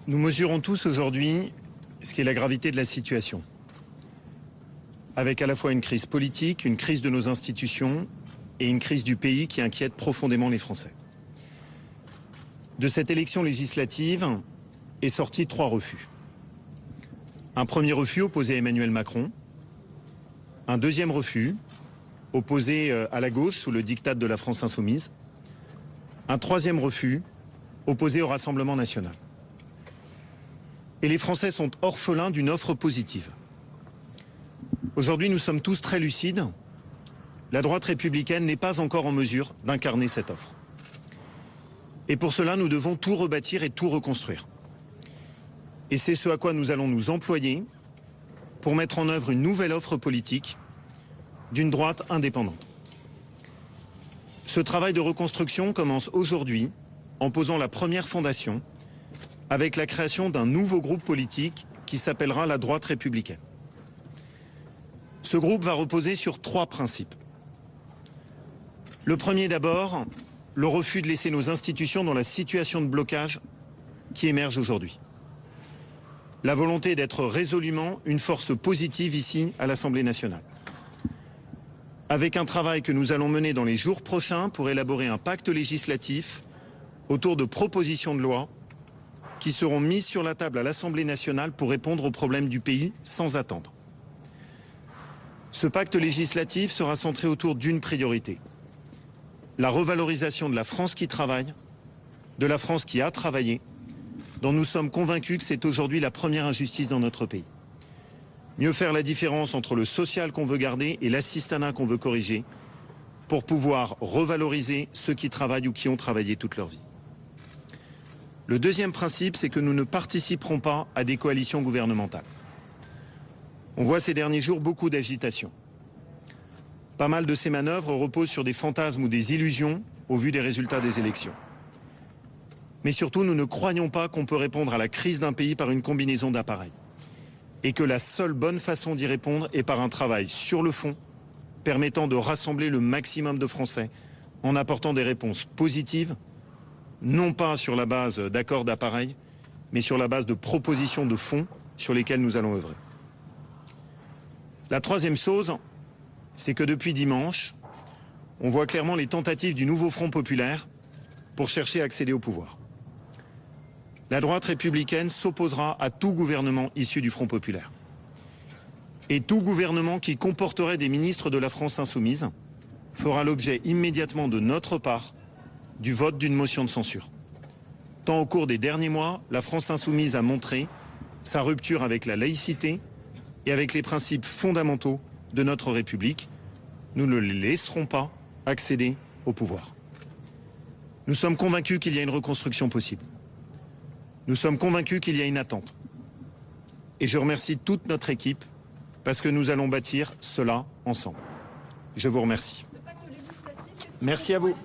Nous mesurons tous aujourd'hui ce qu'est la gravité de la situation. Avec à la fois une crise politique, une crise de nos institutions et une crise du pays qui inquiète profondément les Français. De cette élection législative est sorti 3 refus. Un premier refus opposé à Emmanuel Macron, un deuxième refus opposé à la gauche sous le diktat de la France insoumise, un troisième refus opposé au Rassemblement national. Et les Français sont orphelins d'une offre positive. Aujourd'hui, nous sommes tous très lucides. La droite républicaine n'est pas encore en mesure d'incarner cette offre. Et pour cela, nous devons tout rebâtir et tout reconstruire. Et c'est ce à quoi nous allons nous employer pour mettre en œuvre une nouvelle offre politique d'une droite indépendante. Ce travail de reconstruction commence aujourd'hui en posant la première fondation avec la création d'un nouveau groupe politique qui s'appellera la droite républicaine. Ce groupe va reposer sur 3 principes. Le premier d'abord, le refus de laisser nos institutions dans la situation de blocage qui émerge aujourd'hui. La volonté d'être résolument une force positive ici à l'Assemblée nationale. Avec un travail que nous allons mener dans les jours prochains pour élaborer un pacte législatif autour de propositions de loi qui seront mises sur la table à l'Assemblée nationale pour répondre aux problèmes du pays sans attendre. Ce pacte législatif sera centré autour d'une priorité. La revalorisation de la France qui travaille, de la France qui a travaillé, dont nous sommes convaincus que c'est aujourd'hui la première injustice dans notre pays. Mieux faire la différence entre le social qu'on veut garder et l'assistanat qu'on veut corriger pour pouvoir revaloriser ceux qui travaillent ou qui ont travaillé toute leur vie. Le deuxième principe, c'est que nous ne participerons pas à des coalitions gouvernementales. On voit ces derniers jours beaucoup d'agitation. Pas mal de ces manœuvres reposent sur des fantasmes ou des illusions au vu des résultats des élections. Mais surtout, nous ne croyons pas qu'on peut répondre à la crise d'un pays par une combinaison d'appareils. Et que la seule bonne façon d'y répondre est par un travail sur le fond, permettant de rassembler le maximum de Français en apportant des réponses positives, non pas sur la base d'accords d'appareils, mais sur la base de propositions de fond sur lesquelles nous allons œuvrer. La troisième chose, c'est que depuis dimanche, on voit clairement les tentatives du nouveau Front populaire pour chercher à accéder au pouvoir. La droite républicaine s'opposera à tout gouvernement issu du Front populaire. Et tout gouvernement qui comporterait des ministres de la France insoumise fera l'objet immédiatement de notre part du vote d'une motion de censure. Tant au cours des derniers mois, la France insoumise a montré sa rupture avec la laïcité et avec les principes fondamentaux de notre République. Nous ne les laisserons pas accéder au pouvoir. Nous sommes convaincus qu'il y a une reconstruction possible. Nous sommes convaincus qu'il y a une attente. Et je remercie toute notre équipe parce que nous allons bâtir cela ensemble. Je vous remercie. Merci à vous.